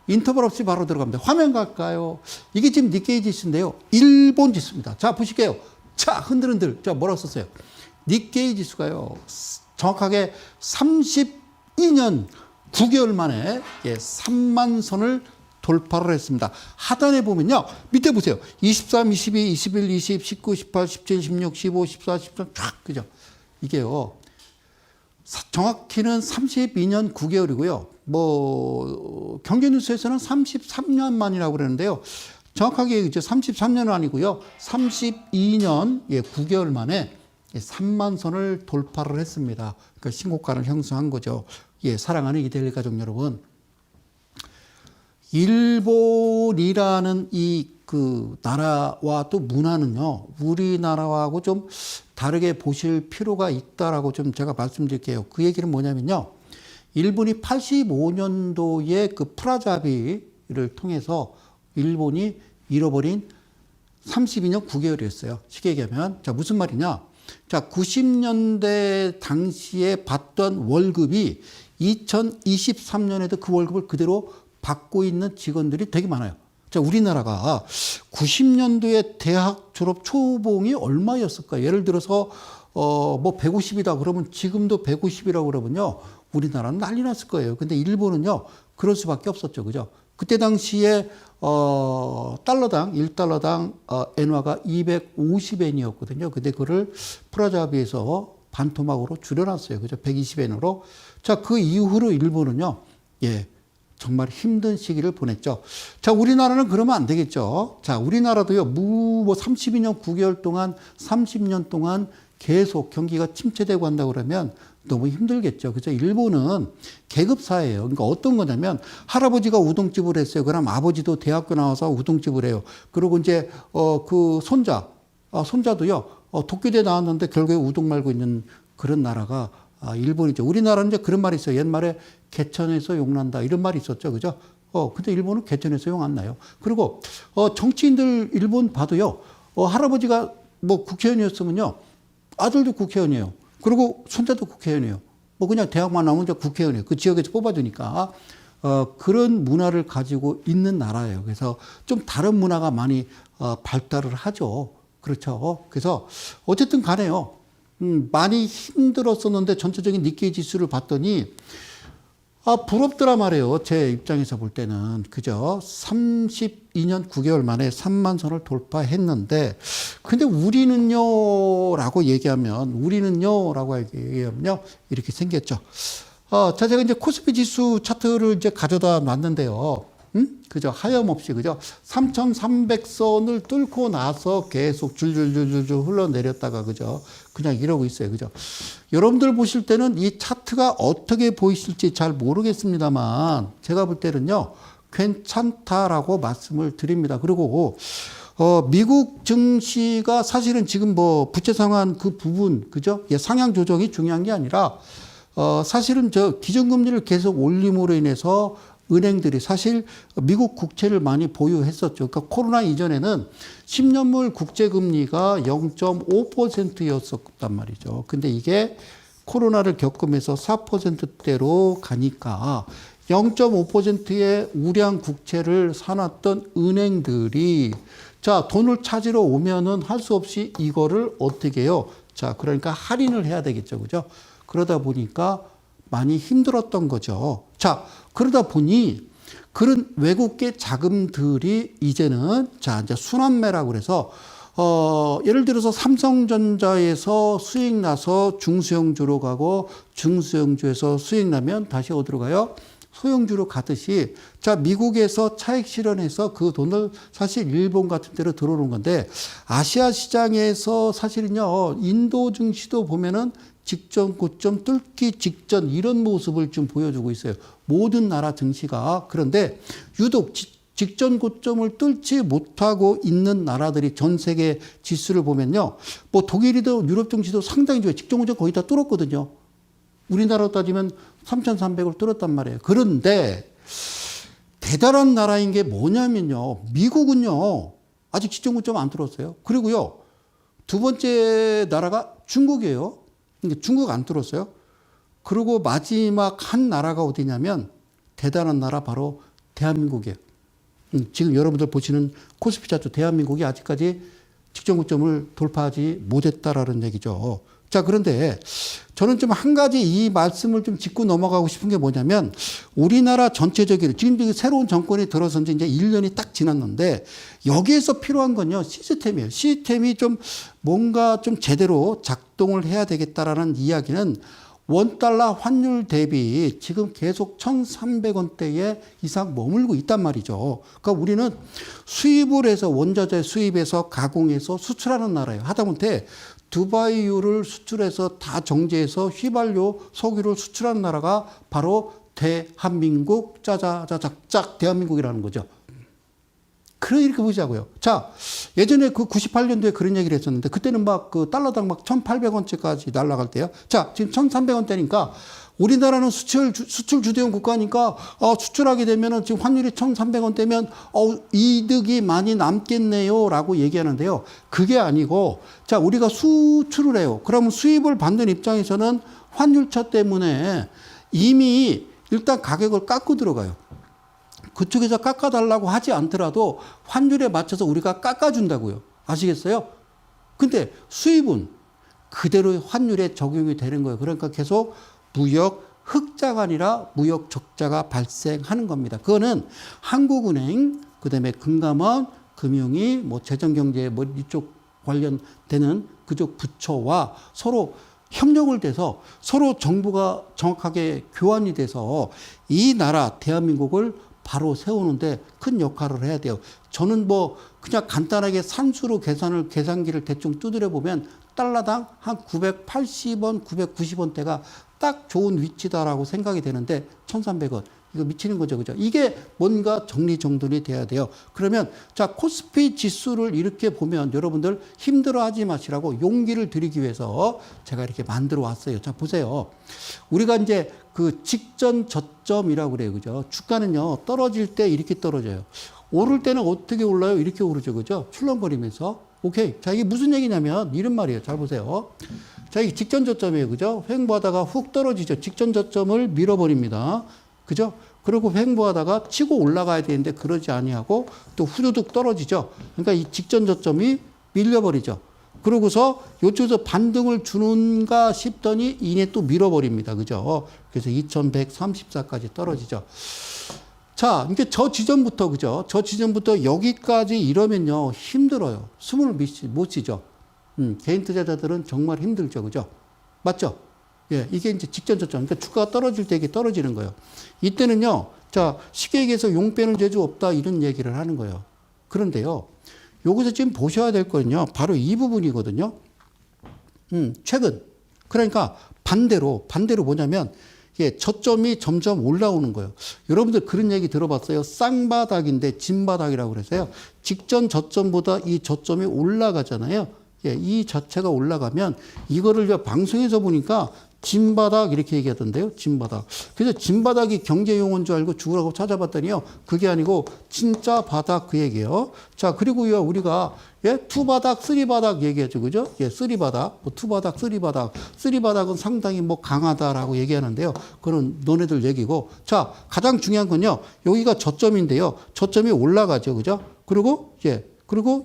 인터벌 없이 바로 들어갑니다. 화면 갈까요? 이게 지금 니케이 지수인데요. 일본 지수입니다. 자, 보실게요. 자, 흔들흔들. 자, 뭐라고 썼어요? 니케이 지수가요. 정확하게 32년 9개월 만에 3만 선을 돌파를 했습니다. 하단에 보면요. 밑에 보세요. 23, 22, 21, 20, 19, 18, 17, 16, 15, 14, 13, 쫙. 그죠? 이게요. 정확히는 32년 9개월이고요. 뭐, 경제뉴스에서는 33년 만이라고 그러는데요. 정확하게 이제 33년은 아니고요. 32년 9개월 만에 3만 선을 돌파를 했습니다. 그러니까 신고가를 형성한 거죠. 사랑하는 이데일리 가족 여러분. 일본이라는 그 나라와 또 문화는요, 우리나라하고 좀 다르게 보실 필요가 있다라고 좀 제가 말씀드릴게요. 그 얘기는 뭐냐면요. 일본이 85년도에 그 프라자비를 통해서 일본이 잃어버린 32년 9개월이었어요. 쉽게 얘기하면. 자, 무슨 말이냐. 자, 90년대 당시에 받던 월급이 2023년에도 그 월급을 그대로 받고 있는 직원들이 되게 많아요. 자, 우리나라가 90년도에 대학 졸업 초봉이 얼마였을까? 예를 들어서, 뭐 150이다 그러면 지금도 150이라고 그러면요. 우리나라는 난리 났을 거예요. 근데 일본은요, 그럴 수밖에 없었죠. 그죠? 그때 당시에, 달러당, 1달러당, 엔화가 250엔이었거든요. 근데 그거를 프라자비에서 반토막으로 줄여놨어요. 그죠? 120엔으로. 자, 그 이후로 일본은요, 정말 힘든 시기를 보냈죠. 자, 우리나라는 그러면 안 되겠죠. 자, 우리나라도요, 뭐 32년 9개월 동안, 30년 동안 계속 경기가 침체되고 한다고 그러면 너무 힘들겠죠. 그죠? 일본은 계급사예요. 그러니까 어떤 거냐면 할아버지가 우동집을 했어요. 그럼 아버지도 대학교 나와서 우동집을 해요. 그리고 이제, 그 손자도요, 도쿄대 나왔는데 결국에 우동 말고 있는 그런 나라가 일본이죠. 우리나라는 이제 그런 말이 있어요. 옛말에 개천에서 용난다. 이런 말이 있었죠. 그죠? 근데 일본은 개천에서 용 안 나요. 그리고, 정치인들 일본 봐도요, 할아버지가 뭐 국회의원이었으면요, 아들도 국회의원이에요. 그리고 손자도 국회의원이에요. 뭐 그냥 대학만 나오면 이제 국회의원이에요. 그 지역에서 뽑아주니까. 그런 문화를 가지고 있는 나라예요. 그래서 좀 다른 문화가 많이, 발달을 하죠. 그렇죠. 그래서 어쨌든 간에요. 많이 힘들었었는데 전체적인 니케이 지수를 봤더니 부럽더라 말이에요. 제 입장에서 볼 때는. 그죠? 32년 9개월 만에 3만 선을 돌파했는데 근데 우리는요 라고 얘기하면요 이렇게 생겼죠. 자, 제가 이제 코스피 지수 차트를 이제 가져다 놨는데요. 그죠? 하염없이, 그죠? 3,300선을 뚫고 나서 계속 줄줄줄줄 흘러내렸다가, 그죠? 그냥 이러고 있어요. 그죠? 여러분들 보실 때는 이 차트가 어떻게 보이실지 잘 모르겠습니다만, 제가 볼 때는요, 괜찮다라고 말씀을 드립니다. 그리고, 미국 증시가 사실은 지금 뭐 부채 상환 그 부분, 그죠? 상향 조정이 중요한 게 아니라, 사실은 기준금리를 계속 올림으로 인해서 은행들이 사실 미국 국채를 많이 보유했었죠. 그러니까 코로나 이전에는 10년물 국채금리가 0.5%였었단 말이죠. 근데 이게 코로나를 겪으면서 4%대로 가니까 0.5%의 우량 국채를 사놨던 은행들이 자, 돈을 찾으러 오면은 할 수 없이 이거를 어떻게 해요? 자, 그러니까 할인을 해야 되겠죠. 그죠? 그러다 보니까 많이 힘들었던 거죠. 자, 그러다 보니 그런 외국계 자금들이 이제는 자, 이제 순환매라고 그래서 예를 들어서 삼성전자에서 수익 나서 중소형주로 가고 중소형주에서 수익 나면 다시 어디로 가요? 소형주로 가듯이 자, 미국에서 차익 실현해서 그 돈을 사실 일본 같은 데로 들어오는 건데 아시아 시장에서 사실은요, 인도 증시도 보면은 직전 고점 뚫기 직전 이런 모습을 좀 보여주고 있어요. 모든 나라 증시가. 그런데 유독 직전 고점을 뚫지 못하고 있는 나라들이 전 세계 지수를 보면요. 뭐 독일이도 유럽 증시도 상당히 좋아요. 직전 고점 거의 다 뚫었거든요. 우리나라로 따지면 3,300을 뚫었단 말이에요. 그런데 대단한 나라인 게 뭐냐면요. 미국은요. 아직 직전 고점 안 뚫었어요. 그리고요. 두 번째 나라가 중국이에요. 중국 안 뚫었어요. 그리고 마지막 한 나라가 어디냐면 대단한 나라 바로 대한민국이에요. 지금 여러분들 보시는 코스피 차트 대한민국이 아직까지 직전 고점을 돌파하지 못했다라는 얘기죠. 자, 그런데 저는 좀 한 가지 이 말씀을 좀 짚고 넘어가고 싶은 게 뭐냐면 우리나라 전체적인 지금 새로운 정권이 들어선 지 이제 1년이 딱 지났는데 여기에서 필요한 건요, 시스템이에요. 시스템이 좀 뭔가 좀 제대로 작동을 해야 되겠다라는 이야기는 원달러 환율 대비 지금 계속 1,300원대에 이상 머물고 있단 말이죠. 그러니까 우리는 수입을 해서 원자재 수입해서 가공해서 수출하는 나라예요. 하다못해 두바이유를 수출해서 다 정제해서 휘발유, 석유를 수출하는 나라가 바로 대한민국, 짜자자작짝 대한민국이라는 거죠. 그래, 이렇게 보자고요. 자, 예전에 그 98년도에 그런 얘기를 했었는데, 그때는 막 그 달러당 막 1,800원째까지 날아갈 때요. 자, 지금 1,300원대니까 우리나라는 수출 주도형 국가니까, 수출하게 되면은 지금 환율이 1,300원대면, 이득이 많이 남겠네요. 라고 얘기하는데요. 그게 아니고, 자, 우리가 수출을 해요. 그러면 수입을 받는 입장에서는 환율차 때문에 이미 일단 가격을 깎고 들어가요. 그쪽에서 깎아달라고 하지 않더라도 환율에 맞춰서 우리가 깎아준다고요. 아시겠어요? 근데 수입은 그대로 환율에 적용이 되는 거예요. 그러니까 계속 무역 흑자가 아니라 무역 적자가 발생하는 겁니다. 그거는 한국은행, 그 다음에 금감원, 금융위, 뭐 재정경제 뭐 이쪽 관련되는 그쪽 부처와 서로 협력을 돼서 서로 정부가 정확하게 교환이 돼서 이 나라 대한민국을 바로 세우는데 큰 역할을 해야 돼요. 저는 뭐 그냥 간단하게 산수로 계산기를 대충 두드려 보면 달러당 한 980원, 990원대가 딱 좋은 위치다라고 생각이 되는데 1,300원. 이거 미치는 거죠. 그죠? 이게 뭔가 정리정돈이 돼야 돼요. 그러면 자, 코스피 지수를 이렇게 보면 여러분들 힘들어하지 마시라고 용기를 드리기 위해서 제가 이렇게 만들어 왔어요. 자, 보세요. 우리가 이제 그 직전 저점이라고 그래요. 그죠? 주가는요, 떨어질 때 이렇게 떨어져요. 오를 때는 어떻게 올라요? 이렇게 오르죠. 그죠? 출렁거리면서. 오케이. 자, 이게 무슨 얘기냐면 이런 말이에요. 잘 보세요. 자, 이게 직전 저점이에요. 그죠? 횡보하다가 훅 떨어지죠. 직전 저점을 밀어버립니다. 그죠? 그리고 횡보하다가 치고 올라가야 되는데 그러지 아니하고 또 후두둑 떨어지죠. 그러니까 이 직전 저점이 밀려버리죠. 그러고서 요쪽에서 반등을 주는가 싶더니 이내 또 밀어버립니다. 그죠? 그래서 2134까지 떨어지죠. 자, 이게 저 지점부터, 그죠? 저 지점부터 여기까지 이러면요, 힘들어요. 숨을 못 쉬죠. 개인 투자자들은 정말 힘들죠. 그죠? 맞죠? 예, 이게 이제 직전 저점. 그러니까 주가가 떨어질 때 이게 떨어지는 거예요. 이때는요, 자, 쉽게 얘기해서 용 빼는 재주 없다, 이런 얘기를 하는 거예요. 그런데요, 여기서 지금 보셔야 될 거는요, 바로 이 부분이거든요. 최근. 그러니까 반대로 뭐냐면, 예, 저점이 점점 올라오는 거예요. 여러분들 그런 얘기 들어봤어요? 쌍바닥인데 진바닥이라고 그래서요. 직전 저점보다 이 저점이 올라가잖아요. 예, 이 자체가 올라가면 이거를 방송에서 보니까 진바닥 이렇게 얘기하던데요. 진바닥. 그래서 진바닥이 경제용어인 줄 알고 죽으라고 찾아봤더니요. 그게 아니고 진짜 바닥 그 얘기예요. 자, 그리고요, 우리가 투바닥, 쓰리바닥 얘기하죠. 그죠? 예, 쓰리바닥, 뭐 투바닥, 쓰리바닥. 쓰리바닥은 상당히 뭐 강하다라고 얘기하는데요. 그건 너네들 얘기고. 자, 가장 중요한 건요. 여기가 저점인데요. 저점이 올라가죠. 그죠? 그리고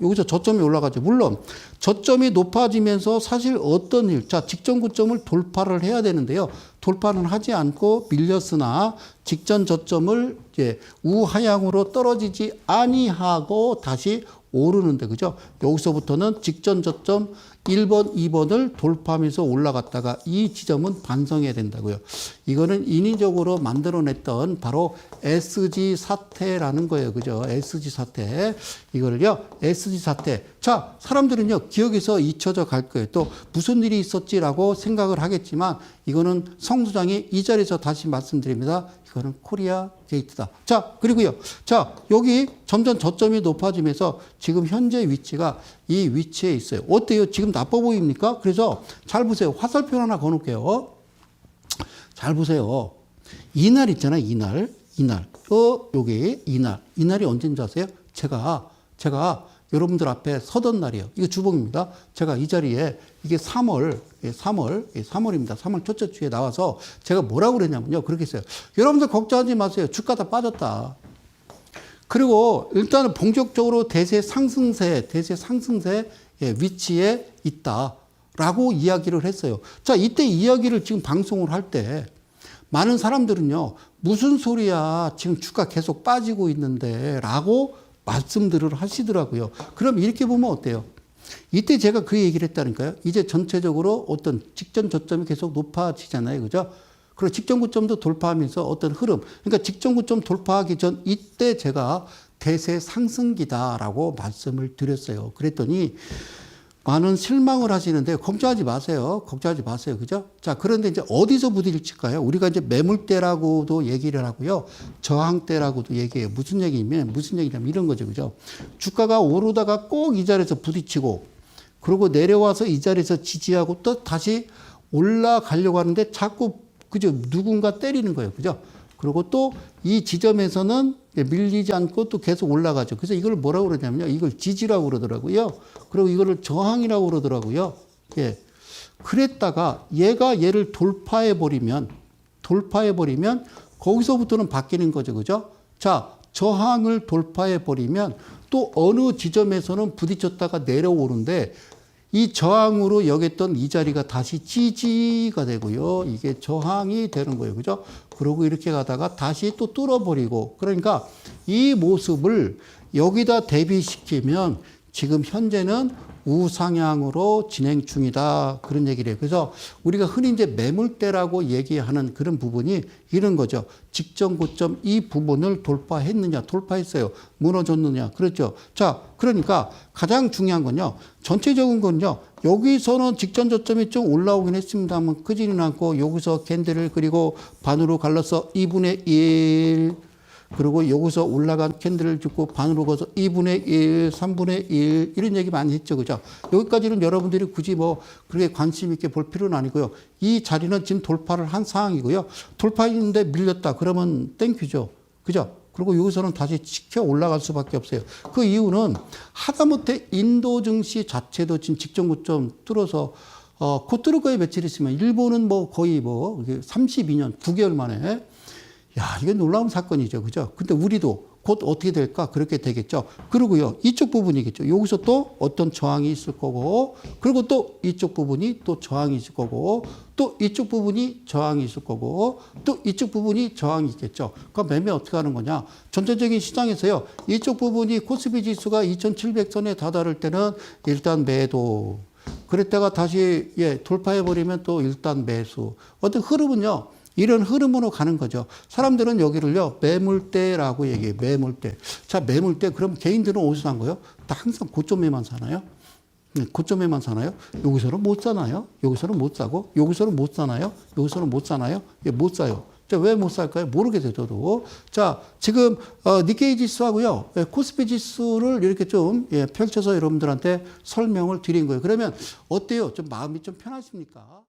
여기서 저점이 올라가죠. 물론 저점이 높아지면서 사실 어떤 일, 자, 직전 고점을 돌파를 해야 되는데요. 돌파는 하지 않고 밀렸으나 직전 저점을 이제 우하향으로 떨어지지 아니하고 다시 오르는데, 그죠? 여기서부터는 직전 저점 1번, 2번을 돌파하면서 올라갔다가 이 지점은 반성해야 된다고요. 이거는 인위적으로 만들어냈던 바로 SG 사태라는 거예요. 그죠? SG 사태. 이거를요, SG 사태. 자, 사람들은요, 기억에서 잊혀져 갈 거예요. 또 무슨 일이 있었지라고 생각을 하겠지만 이거는 성수장이 이 자리에서 다시 말씀드립니다. 이거는 코리아 게이트다. 자, 그리고요. 자, 여기 점점 저점이 높아지면서 지금 현재 위치가 이 위치에 있어요. 어때요? 지금 나빠 보입니까? 그래서 잘 보세요. 화살표 하나 거놓을게요. 잘 보세요. 이날 있잖아요. 이날. 여기 이날. 이날이 언제인지 아세요? 제가 여러분들 앞에 서던 날이에요. 이거 주봉입니다. 제가 이 자리에 이게 3월입니다. 3월 첫째 주에 나와서 제가 뭐라고 그랬냐면요. 그렇게 했어요. 여러분들 걱정하지 마세요. 주가 다 빠졌다. 그리고 일단은 본격적으로 대세 상승세 위치에 있다라고 이야기를 했어요. 자, 이때 이야기를 지금 방송을 할 때 많은 사람들은요, 무슨 소리야, 지금 주가 계속 빠지고 있는데 라고 말씀들을 하시더라고요. 그럼 이렇게 보면 어때요? 이때 제가 그 얘기를 했다니까요. 이제 전체적으로 어떤 직전 저점이 계속 높아지잖아요. 그죠? 그리고 직전 고점도 돌파하면서 어떤 흐름. 그러니까 직전 고점 돌파하기 전 이때 제가 대세 상승기다라고 말씀을 드렸어요. 그랬더니 많은 실망을 하시는데 걱정하지 마세요. 걱정하지 마세요. 그죠? 자, 그런데 이제 어디서 부딪힐까요? 우리가 이제 매물대라고도 얘기를 하고요. 저항대라고도 얘기해요. 무슨 얘기냐면 이런 거죠. 그죠? 주가가 오르다가 꼭 이 자리에서 부딪히고 그리고 내려와서 이 자리에서 지지하고 또 다시 올라가려고 하는데 자꾸 그죠? 누군가 때리는 거예요. 그죠? 그리고 또 이 지점에서는 밀리지 않고 또 계속 올라가죠. 그래서 이걸 뭐라고 그러냐면요. 이걸 지지라고 그러더라고요. 그리고 이거를 저항이라고 그러더라고요. 예. 그랬다가 얘를 돌파해버리면 거기서부터는 바뀌는 거죠. 그죠? 자, 저항을 돌파해버리면 또 어느 지점에서는 부딪혔다가 내려오는데 이 저항으로 여겼던 이 자리가 다시 지지가 되고요. 이게 저항이 되는 거예요. 그죠? 그러고 이렇게 가다가 다시 또 뚫어버리고. 그러니까 이 모습을 여기다 대비시키면 지금 현재는 우상향으로 진행 중이다. 그런 얘기를 해요. 그래서 우리가 흔히 이제 매물대라고 얘기하는 그런 부분이 이런 거죠. 직전 고점 이 부분을 돌파했느냐, 돌파했어요. 무너졌느냐. 그렇죠. 자, 그러니까 가장 중요한 건요. 전체적인 건요. 여기서는 직전 저점이 좀 올라오긴 했습니다만 크지는 않고 여기서 캔들을 그리고 반으로 갈라서 2분의 1 그리고 여기서 올라간 캔들을 줍고 반으로 거서 2분의 1, 3분의 1 이런 얘기 많이 했죠. 그죠? 여기까지는 여러분들이 굳이 뭐 그렇게 관심 있게 볼 필요는 아니고요. 이 자리는 지금 돌파를 한 상황이고요. 돌파했는데 밀렸다. 그러면 땡큐죠. 그죠? 그리고 여기서는 다시 지켜 올라갈 수밖에 없어요. 그 이유는 하다못해 인도 증시 자체도 지금 직전 고점 뚫어서 곧 뚫을 거에 며칠 있으면 일본은 뭐 거의 뭐 32년 9개월 만에 야, 이게 놀라운 사건이죠. 그죠? 근데 우리도 곧 어떻게 될까? 그렇게 되겠죠. 그리고요, 이쪽 부분이겠죠. 여기서 또 어떤 저항이 있을 거고, 그리고 또 이쪽 부분이 또 저항이 있을 거고, 또 이쪽 부분이 저항이 있을 거고, 또 이쪽 부분이 저항이 있겠죠. 그럼 매매 어떻게 하는 거냐? 전체적인 시장에서요, 이쪽 부분이 코스피 지수가 2700선에 다다를 때는 일단 매도. 그랬다가 다시, 돌파해버리면 또 일단 매수. 어떤 흐름은요, 이런 흐름으로 가는 거죠. 사람들은 여기를요, 매물대라고 얘기해요. 매물대. 자, 매물대. 그럼 개인들은 어디서 산 거예요? 다 항상 고점에만 사나요? 고점에만 사나요? 여기서는 못 사나요? 여기서는 못 사고, 여기서는 못 사나요? 여기서는 못 사나요? 못 사요. 자, 왜 못 살까요? 모르겠어요, 저도. 자, 지금, 니케이 지수하고요, 코스피 지수를 이렇게 좀, 펼쳐서 여러분들한테 설명을 드린 거예요. 그러면 어때요? 좀 마음이 좀 편하십니까?